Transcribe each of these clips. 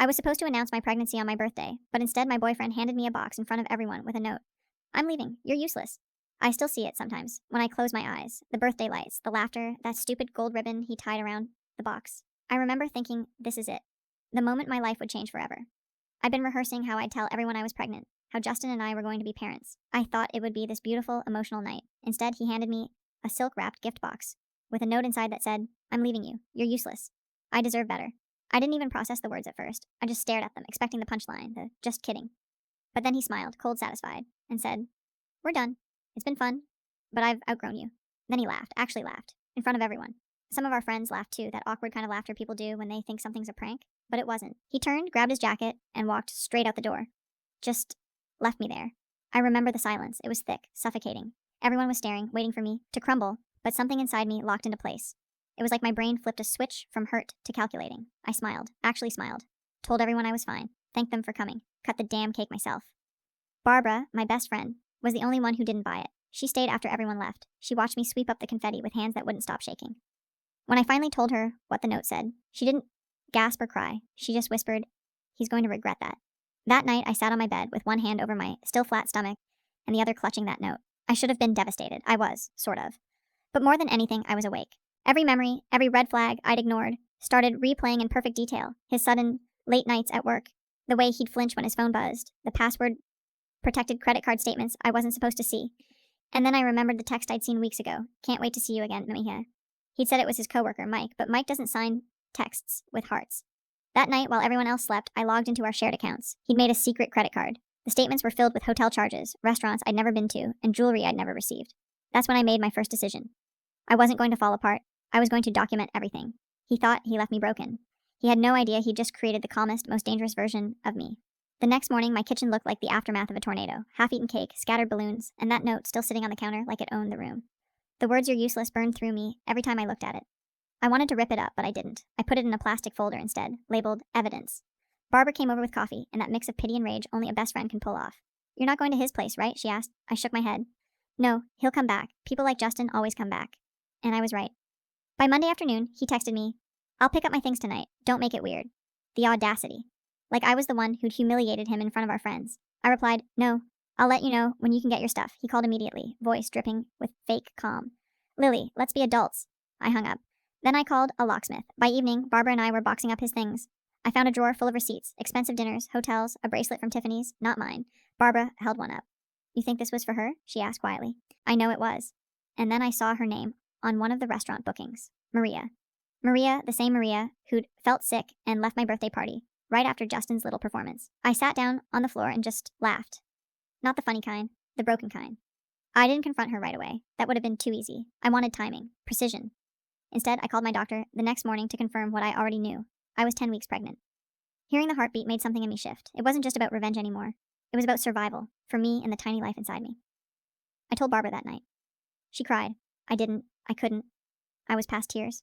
I was supposed to announce my pregnancy on my birthday, but instead my boyfriend handed me a box in front of everyone with a note. I'm leaving. You're useless. I still see it sometimes, when I close my eyes. The birthday lights, the laughter, that stupid gold ribbon he tied around the box. I remember thinking, this is it. The moment my life would change forever. I'd been rehearsing how I'd tell everyone I was pregnant, how Justin and I were going to be parents. I thought it would be this beautiful, emotional night. Instead, he handed me a silk-wrapped gift box with a note inside that said, I'm leaving you. You're useless. I deserve better. I didn't even process the words at first. I just stared at them, expecting the punchline, the just kidding. But then he smiled, cold satisfied, and said, we're done. It's been fun, but I've outgrown you. Then he laughed, actually laughed, in front of everyone. Some of our friends laughed too, that awkward kind of laughter people do when they think something's a prank, but it wasn't. He turned, grabbed his jacket, and walked straight out the door. Just left me there. I remember the silence. It was thick, suffocating. Everyone was staring, waiting for me to crumble, but something inside me locked into place. It was like my brain flipped a switch from hurt to calculating. I smiled, actually smiled. Told everyone I was fine. Thanked them for coming. Cut the damn cake myself. Barbara, my best friend, was the only one who didn't buy it. She stayed after everyone left. She watched me sweep up the confetti with hands that wouldn't stop shaking. When I finally told her what the note said, she didn't gasp or cry. She just whispered, he's going to regret that. That night, I sat on my bed with one hand over my still flat stomach and the other clutching that note. I should have been devastated. I was, sort of. But more than anything, I was awake. Every memory, every red flag I'd ignored, started replaying in perfect detail. His sudden, late nights at work, the way he'd flinch when his phone buzzed, the password-protected credit card statements I wasn't supposed to see. And then I remembered the text I'd seen weeks ago. Can't wait to see you again, Mia. He'd said it was his coworker, Mike, but Mike doesn't sign texts with hearts. That night, while everyone else slept, I logged into our shared accounts. He'd made a secret credit card. The statements were filled with hotel charges, restaurants I'd never been to, and jewelry I'd never received. That's when I made my first decision. I wasn't going to fall apart. I was going to document everything. He thought he left me broken. He had no idea he'd just created the calmest, most dangerous version of me. The next morning, my kitchen looked like the aftermath of a tornado. Half-eaten cake, scattered balloons, and that note still sitting on the counter like it owned the room. The words "you're useless" burned through me every time I looked at it. I wanted to rip it up, but I didn't. I put it in a plastic folder instead, labeled evidence. Barbara came over with coffee, and that mix of pity and rage only a best friend can pull off. You're not going to his place, right? She asked. I shook my head. No, he'll come back. People like Justin always come back. And I was right. By Monday afternoon, he texted me, I'll pick up my things tonight. Don't make it weird. The audacity. Like I was the one who'd humiliated him in front of our friends. I replied, no, I'll let you know when you can get your stuff. He called immediately, voice dripping with fake calm. Lily, let's be adults. I hung up. Then I called a locksmith. By evening, Barbara and I were boxing up his things. I found a drawer full of receipts, expensive dinners, hotels, a bracelet from Tiffany's, not mine. Barbara held one up. You think this was for her? She asked quietly. I know it was. And then I saw her name on one of the restaurant bookings. Maria. Maria, the same Maria who'd felt sick and left my birthday party, right after Justin's little performance. I sat down on the floor and just laughed. Not the funny kind, the broken kind. I didn't confront her right away. That would have been too easy. I wanted timing, precision. Instead, I called my doctor the next morning to confirm what I already knew. I was 10 weeks pregnant. Hearing the heartbeat made something in me shift. It wasn't just about revenge anymore. It was about survival, for me and the tiny life inside me. I told Barbara that night. She cried. I didn't. I couldn't. I was past tears.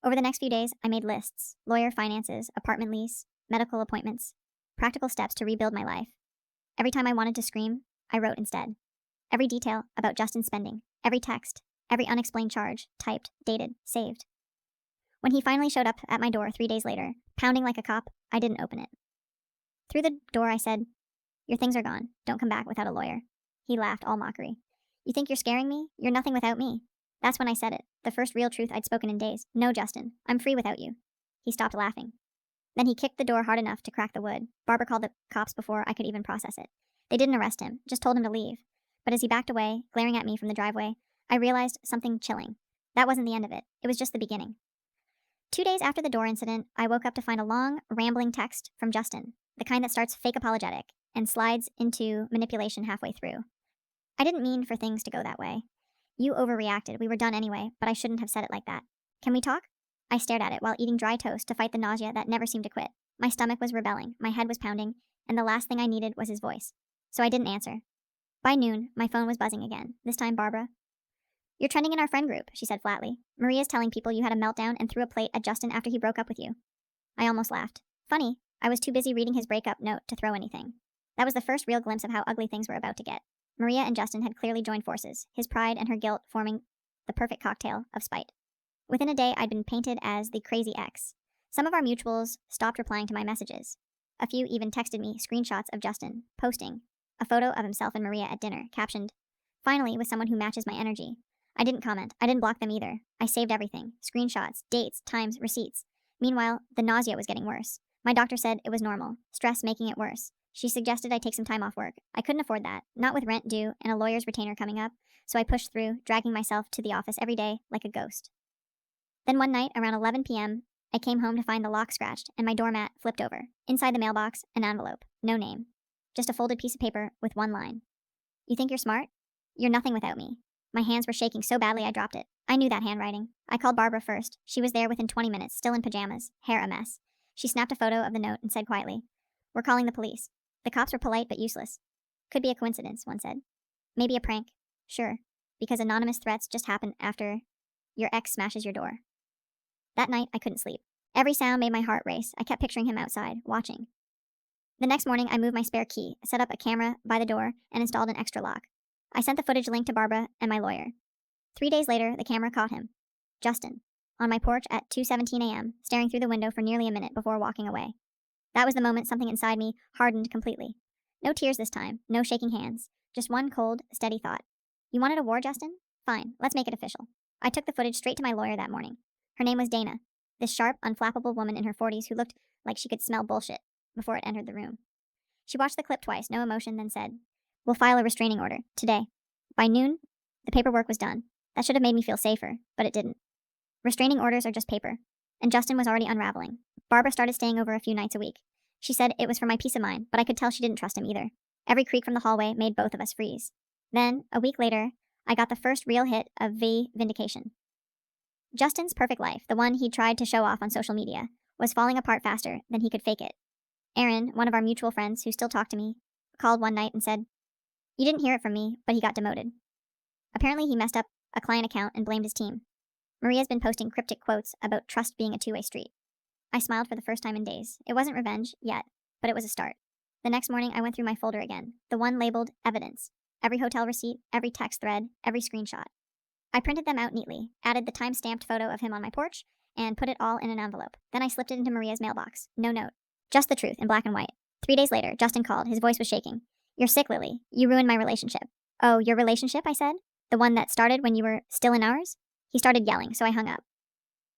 Over the next few days, I made lists. Lawyer, finances, apartment lease, medical appointments, practical steps to rebuild my life. Every time I wanted to scream, I wrote instead. Every detail about Justin's spending, every text, every unexplained charge, typed, dated, saved. When he finally showed up at my door 3 days later, pounding like a cop, I didn't open it. Through the door, I said, your things are gone. Don't come back without a lawyer. He laughed, all mockery. You think you're scaring me? You're nothing without me. That's when I said it, the first real truth I'd spoken in days. No, Justin, I'm free without you. He stopped laughing. Then he kicked the door hard enough to crack the wood. Barbara called the cops before I could even process it. They didn't arrest him, just told him to leave. But as he backed away, glaring at me from the driveway, I realized something chilling. That wasn't the end of it. It was just the beginning. 2 days after the door incident, I woke up to find a long, rambling text from Justin, the kind that starts fake apologetic and slides into manipulation halfway through. I didn't mean for things to go that way. You overreacted. We were done anyway, but I shouldn't have said it like that. Can we talk? I stared at it while eating dry toast to fight the nausea that never seemed to quit. My stomach was rebelling, my head was pounding, and the last thing I needed was his voice. So I didn't answer. By noon, my phone was buzzing again, this time Barbara. You're trending in our friend group, she said flatly. Maria's telling people you had a meltdown and threw a plate at Justin after he broke up with you. I almost laughed. Funny, I was too busy reading his breakup note to throw anything. That was the first real glimpse of how ugly things were about to get. Maria and Justin had clearly joined forces, his pride and her guilt forming the perfect cocktail of spite. Within a day, I'd been painted as the crazy ex, Some of our mutuals stopped replying to my messages. A few even texted me screenshots of Justin posting a photo of himself and Maria at dinner, captioned, "Finally with someone who matches my energy." I didn't comment. I didn't block them either. I saved everything. Screenshots, dates, times, receipts. Meanwhile, the nausea was getting worse. My doctor said it was normal, stress making it worse. She suggested I take some time off work. I couldn't afford that, not with rent due and a lawyer's retainer coming up, so I pushed through, dragging myself to the office every day like a ghost. Then one night, around 11 p.m., I came home to find the lock scratched and my doormat flipped over. Inside the mailbox, an envelope. No name. Just a folded piece of paper with one line. "You think you're smart? You're nothing without me." My hands were shaking so badly I dropped it. I knew that handwriting. I called Barbara first. She was there within 20 minutes, still in pajamas, hair a mess. She snapped a photo of the note and said quietly, "We're calling the police." The cops were polite but useless. "Could be a coincidence," one said. "Maybe a prank." "Sure, because anonymous threats just happen after your ex smashes your door." That night, I couldn't sleep. Every sound made my heart race. I kept picturing him outside, watching. The next morning, I moved my spare key, set up a camera by the door, and installed an extra lock. I sent the footage link to Barbara and my lawyer. 3 days later, the camera caught him. Justin. On my porch at 2:17 a.m., staring through the window for nearly a minute before walking away. That was the moment something inside me hardened completely. No tears this time, no shaking hands. Just one cold, steady thought. "You wanted a war, Justin? Fine, let's make it official." I took the footage straight to my lawyer that morning. Her name was Dana, this sharp, unflappable woman in her 40s who looked like she could smell bullshit before it entered the room. She watched the clip twice, no emotion, then said, "We'll file a restraining order, today." By noon, the paperwork was done. That should have made me feel safer, but it didn't. Restraining orders are just paper, and Justin was already unraveling. Barbara started staying over a few nights a week. She said it was for my peace of mind, but I could tell she didn't trust him either. Every creak from the hallway made both of us freeze. Then, a week later, I got the first real hit of vindication. Justin's perfect life, the one he tried to show off on social media, was falling apart faster than he could fake it. Aaron, one of our mutual friends who still talked to me, called one night and said, "You didn't hear it from me, but he got demoted." Apparently he messed up a client account and blamed his team. Maria's been posting cryptic quotes about trust being a two-way street. I smiled for the first time in days. It wasn't revenge, yet, but it was a start. The next morning I went through my folder again, the one labeled evidence. Every hotel receipt, every text thread, every screenshot. I printed them out neatly, added the time-stamped photo of him on my porch, and put it all in an envelope. Then I slipped it into Maria's mailbox. No note. Just the truth in black and white. 3 days later, Justin called. His voice was shaking. "You're sick, Lily. You ruined my relationship." "Oh, your relationship?" I said. "The one that started when you were still in ours?" He started yelling, so I hung up.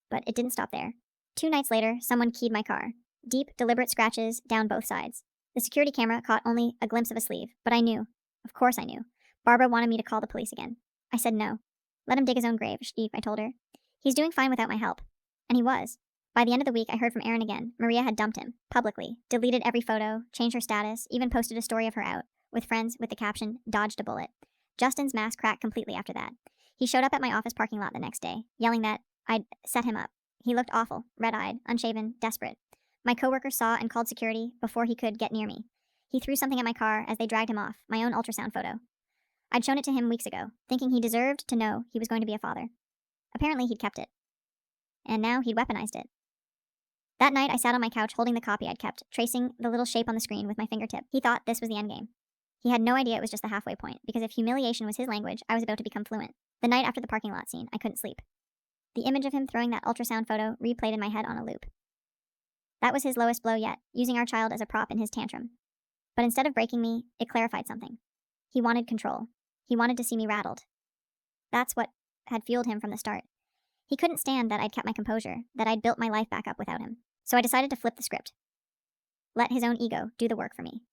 But it didn't stop there. 2 nights later, someone keyed my car. Deep, deliberate scratches down both sides. The security camera caught only a glimpse of a sleeve, but I knew. Of course I knew. Barbara wanted me to call the police again. I said no. "Let him dig his own grave, Steve," I told her. "He's doing fine without my help." And he was. By the end of the week, I heard from Aaron again. Maria had dumped him, publicly, deleted every photo, changed her status, even posted a story of her out, with friends with the caption, "Dodged a bullet." Justin's mask cracked completely after that. He showed up at my office parking lot the next day, yelling that I'd set him up. He looked awful, red-eyed, unshaven, desperate. My coworker saw and called security before he could get near me. He threw something at my car as they dragged him off, my own ultrasound photo. I'd shown it to him weeks ago, thinking he deserved to know he was going to be a father. Apparently he'd kept it. And now he'd weaponized it. That night I sat on my couch holding the copy I'd kept, tracing the little shape on the screen with my fingertip. He thought this was the endgame. He had no idea it was just the halfway point, because if humiliation was his language, I was about to become fluent. The night after the parking lot scene, I couldn't sleep. The image of him throwing that ultrasound photo replayed in my head on a loop. That was his lowest blow yet, using our child as a prop in his tantrum. But instead of breaking me, it clarified something. He wanted control. He wanted to see me rattled. That's what had fueled him from the start. He couldn't stand that I'd kept my composure, that I'd built my life back up without him. So I decided to flip the script. Let his own ego do the work for me.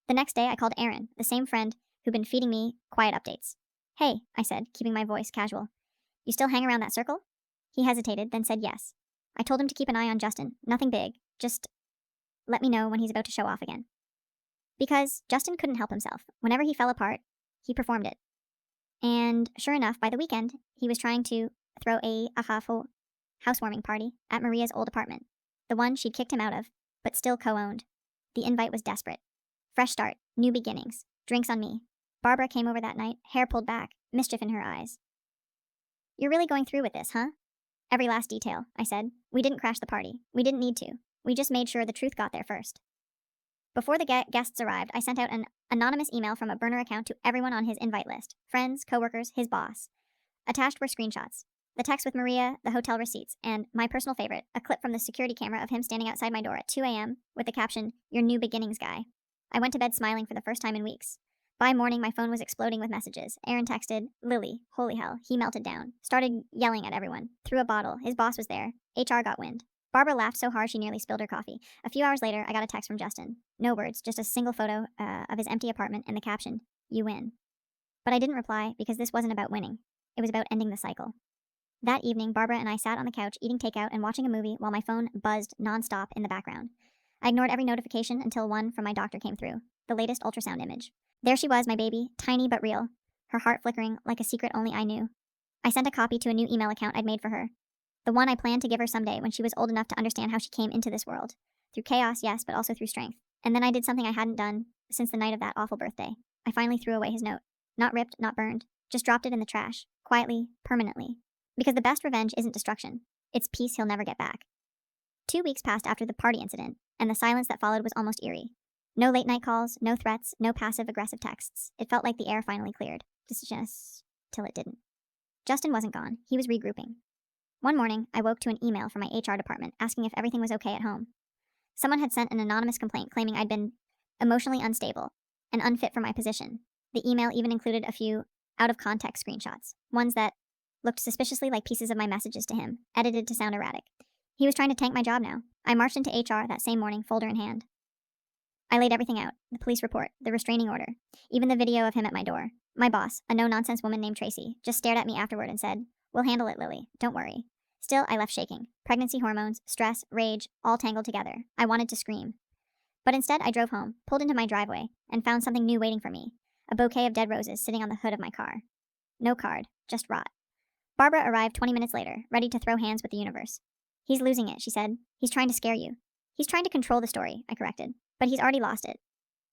The next day I called Aaron, the same friend who'd been feeding me quiet updates. "Hey," I said, keeping my voice casual. "You still hang around that circle?" He hesitated, then said yes. I told him to keep an eye on Justin. Nothing big. Just let me know when he's about to show off again. Because Justin couldn't help himself. Whenever he fell apart, he performed it. And sure enough, by the weekend, he was trying to throw a housewarming party at Maria's old apartment. The one she'd kicked him out of, but still co-owned. The invite was desperate. Fresh start, new beginnings, drinks on me. Barbara came over that night, hair pulled back, mischief in her eyes. "You're really going through with this, huh?" "Every last detail," I said. "We didn't crash the party. We didn't need to. We just made sure the truth got there first." Before the guests arrived, I sent out an anonymous email from a burner account to everyone on his invite list. Friends, coworkers, his boss. Attached were screenshots. The text with Maria, the hotel receipts, and my personal favorite, a clip from the security camera of him standing outside my door at 2 a.m. with the caption, "Your new beginnings guy." I went to bed smiling for the first time in weeks. By morning, my phone was exploding with messages. Aaron texted, "Lily, holy hell." He melted down, started yelling at everyone, threw a bottle. His boss was there. HR got wind. Barbara laughed so hard she nearly spilled her coffee. A few hours later, I got a text from Justin. No words, just a single photo of his empty apartment and the caption, "You win." But I didn't reply because this wasn't about winning. It was about ending the cycle. That evening, Barbara and I sat on the couch eating takeout and watching a movie while my phone buzzed nonstop in the background. I ignored every notification until one from my doctor came through, the latest ultrasound image. There she was, my baby, tiny but real, her heart flickering like a secret only I knew. I sent a copy to a new email account I'd made for her, the one I planned to give her someday when she was old enough to understand how she came into this world. Through chaos, yes, but also through strength. And then I did something I hadn't done since the night of that awful birthday. I finally threw away his note. Not ripped, not burned. Just dropped it in the trash. Quietly, permanently. Because the best revenge isn't destruction. It's peace he'll never get back. 2 weeks passed after the party incident, and the silence that followed was almost eerie. No late night calls, no threats, no passive-aggressive texts. It felt like the air finally cleared. Just till it didn't. Justin wasn't gone. He was regrouping. One morning, I woke to an email from my HR department asking if everything was okay at home. Someone had sent an anonymous complaint claiming I'd been emotionally unstable and unfit for my position. The email even included a few out-of-context screenshots, ones that looked suspiciously like pieces of my messages to him, edited to sound erratic. He was trying to tank my job now. I marched into HR that same morning, folder in hand. I laid everything out, the police report, the restraining order, even the video of him at my door. My boss, a no-nonsense woman named Tracy, just stared at me afterward and said, "We'll handle it, Lily. Don't worry." Still, I left shaking. Pregnancy hormones, stress, rage, all tangled together. I wanted to scream. But instead, I drove home, pulled into my driveway, and found something new waiting for me. A bouquet of dead roses sitting on the hood of my car. No card, just rot. Barbara arrived 20 minutes later, ready to throw hands with the universe. "He's losing it," she said. "He's trying to scare you." "He's trying to control the story," I corrected. "But he's already lost it."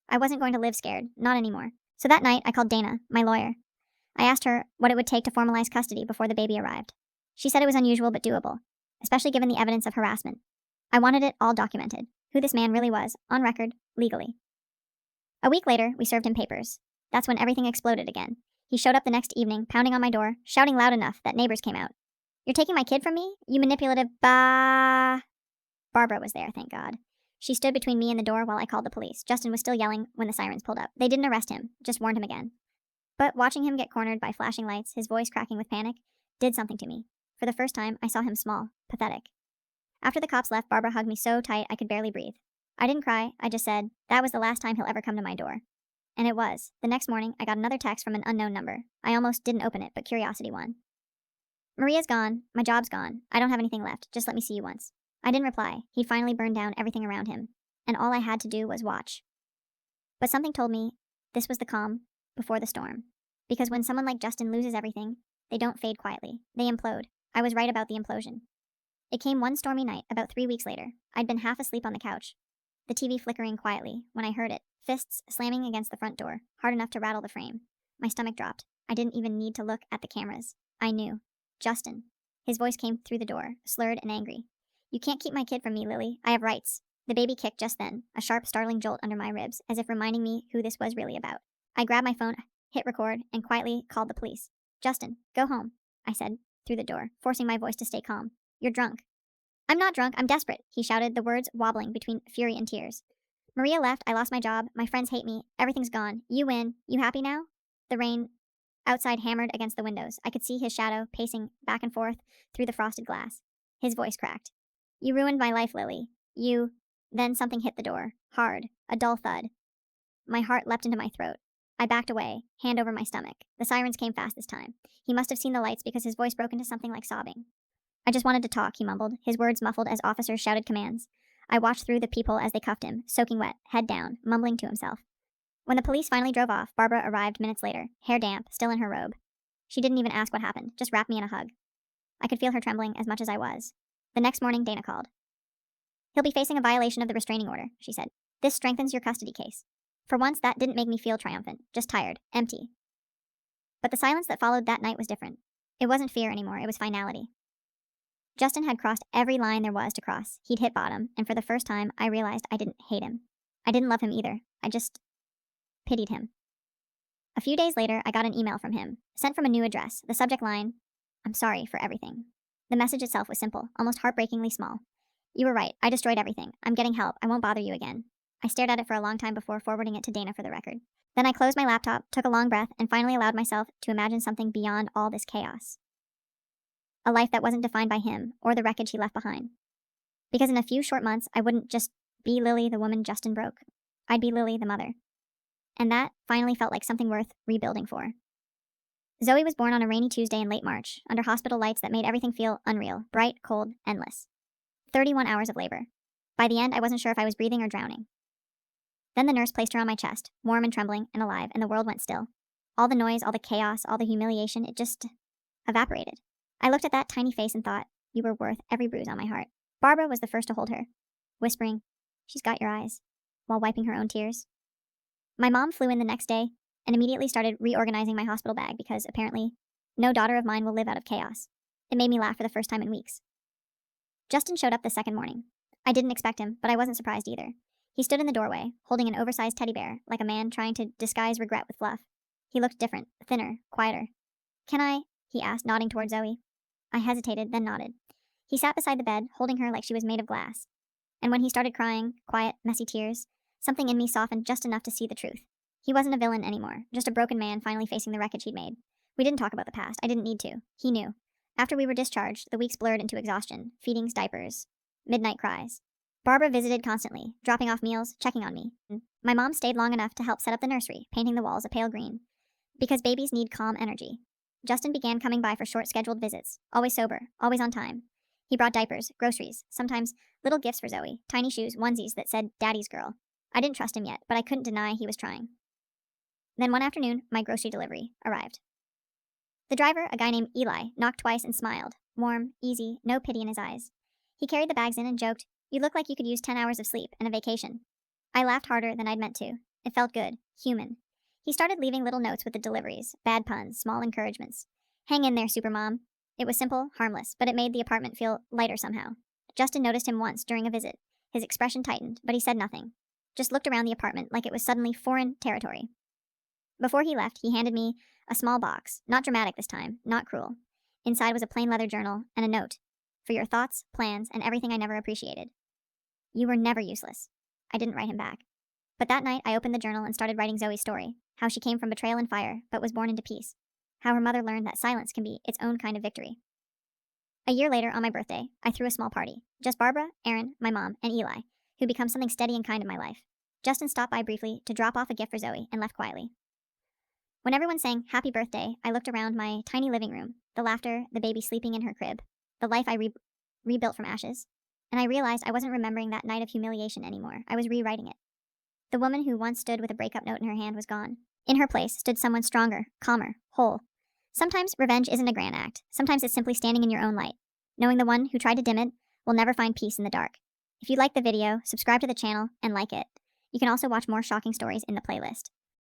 I wasn't going to live scared, not anymore. So that night, I called Dana, my lawyer. I asked her what it would take to formalize custody before the baby arrived. She said it was unusual but doable, especially given the evidence of harassment. I wanted it all documented, who this man really was, on record, legally. A week later, we served him papers. That's when everything exploded again. He showed up the next evening, pounding on my door, shouting loud enough that neighbors came out. "You're taking my kid from me? You manipulative bah." Barbara was there, thank God. She stood between me and the door while I called the police. Justin was still yelling when the sirens pulled up. They didn't arrest him, just warned him again. But watching him get cornered by flashing lights, his voice cracking with panic, did something to me. For the first time, I saw him small, pathetic. After the cops left, Barbara hugged me so tight I could barely breathe. I didn't cry, I just said, that was the last time he'll ever come to my door. And it was. The next morning, I got another text from an unknown number. I almost didn't open it, but curiosity won. "Maria's gone. My job's gone. I don't have anything left. Just let me see you once." I didn't reply. He'd finally burned down everything around him, and all I had to do was watch. But something told me this was the calm before the storm. Because when someone like Justin loses everything, they don't fade quietly. They implode. I was right about the implosion. It came one stormy night, about 3 weeks later. I'd been half asleep on the couch, the TV flickering quietly, when I heard it, fists slamming against the front door, hard enough to rattle the frame. My stomach dropped. I didn't even need to look at the cameras. I knew. Justin. His voice came through the door, slurred and angry. "You can't keep my kid from me, Lily. I have rights." The baby kicked just then, a sharp, startling jolt under my ribs, as if reminding me who this was really about. I grabbed my phone, hit record, and quietly called the police. "Justin, go home," I said, through the door, forcing my voice to stay calm. "You're drunk." "I'm not drunk, I'm desperate," he shouted, the words wobbling between fury and tears. "Maria left, I lost my job, my friends hate me, everything's gone. You win. You happy now?" The rain outside hammered against the windows. I could see his shadow pacing back and forth through the frosted glass. His voice cracked. "You ruined my life, Lily. You—" Then something hit the door. Hard. A dull thud. My heart leapt into my throat. I backed away, hand over my stomach. The sirens came fast this time. He must have seen the lights because his voice broke into something like sobbing. "I just wanted to talk," he mumbled, his words muffled as officers shouted commands. I watched through the peephole as they cuffed him, soaking wet, head down, mumbling to himself. When the police finally drove off, Barbara arrived minutes later, hair damp, still in her robe. She didn't even ask what happened, just wrapped me in a hug. I could feel her trembling as much as I was. The next morning, Dana called. "He'll be facing a violation of the restraining order," she said. "This strengthens your custody case." For once, that didn't make me feel triumphant, just tired, empty. But the silence that followed that night was different. It wasn't fear anymore, it was finality. Justin had crossed every line there was to cross. He'd hit bottom, and for the first time, I realized I didn't hate him. I didn't love him either. I just pitied him. A few days later, I got an email from him, sent from a new address. The subject line, I'm sorry for everything. The message itself was simple, almost heartbreakingly small. You were right. I destroyed everything. I'm getting help. I won't bother you again. I stared at it for a long time before forwarding it to Dana for the record. Then I closed my laptop, took a long breath, and finally allowed myself to imagine something beyond all this chaos. A life that wasn't defined by him or the wreckage he left behind. Because in a few short months, I wouldn't just be Lily, the woman Justin broke. I'd be Lily, the mother. And that finally felt like something worth rebuilding for. Zoe was born on a rainy Tuesday in late March, under hospital lights that made everything feel unreal, bright, cold, endless. 31 hours of labor. By the end, I wasn't sure if I was breathing or drowning. Then the nurse placed her on my chest, warm and trembling and alive, and the world went still. All the noise, all the chaos, all the humiliation, it just evaporated. I looked at that tiny face and thought, you were worth every bruise on my heart. Barbara was the first to hold her, whispering, "She's got your eyes," while wiping her own tears. My mom flew in the next day and immediately started reorganizing my hospital bag because, apparently, no daughter of mine will live out of chaos. It made me laugh for the first time in weeks. Justin showed up the second morning. I didn't expect him, but I wasn't surprised either. He stood in the doorway, holding an oversized teddy bear, like a man trying to disguise regret with fluff. He looked different, thinner, quieter. "Can I?" he asked, nodding toward Zoe. I hesitated, then nodded. He sat beside the bed, holding her like she was made of glass. And when he started crying, quiet, messy tears, something in me softened just enough to see the truth. He wasn't a villain anymore, just a broken man finally facing the wreckage he'd made. We didn't talk about the past. I didn't need to. He knew. After we were discharged, the weeks blurred into exhaustion, feedings, diapers, midnight cries. Barbara visited constantly, dropping off meals, checking on me. My mom stayed long enough to help set up the nursery, painting the walls a pale green. Because babies need calm energy. Justin began coming by for short scheduled visits, always sober, always on time. He brought diapers, groceries, sometimes little gifts for Zoe, tiny shoes, onesies that said "Daddy's girl." I didn't trust him yet, but I couldn't deny he was trying. Then one afternoon, my grocery delivery arrived. The driver, a guy named Eli, knocked twice and smiled, warm, easy, no pity in his eyes. He carried the bags in and joked, "You look like you could use 10 hours of sleep and a vacation." I laughed harder than I'd meant to. It felt good, human. He started leaving little notes with the deliveries, bad puns, small encouragements. "Hang in there, Supermom." It was simple, harmless, but it made the apartment feel lighter somehow. Justin noticed him once during a visit. His expression tightened, but he said nothing. Just looked around the apartment like it was suddenly foreign territory. Before he left, he handed me a small box, not dramatic this time, not cruel. Inside was a plain leather journal and a note. "For your thoughts, plans, and everything I never appreciated. You were never useless." I didn't write him back. But that night, I opened the journal and started writing Zoe's story, how she came from betrayal and fire, but was born into peace. How her mother learned that silence can be its own kind of victory. A year later, on my birthday, I threw a small party. Just Barbara, Aaron, my mom, and Eli, who'd become something steady and kind in my life. Justin stopped by briefly to drop off a gift for Zoe and left quietly. When everyone sang "Happy Birthday," I looked around my tiny living room, the laughter, the baby sleeping in her crib, the life I rebuilt from ashes, and I realized I wasn't remembering that night of humiliation anymore. I was rewriting it. The woman who once stood with a breakup note in her hand was gone. In her place stood someone stronger, calmer, whole. Sometimes revenge isn't a grand act. Sometimes it's simply standing in your own light, knowing the one who tried to dim it will never find peace in the dark. If you like the video, subscribe to the channel and like it. You can also watch more shocking stories in the playlist.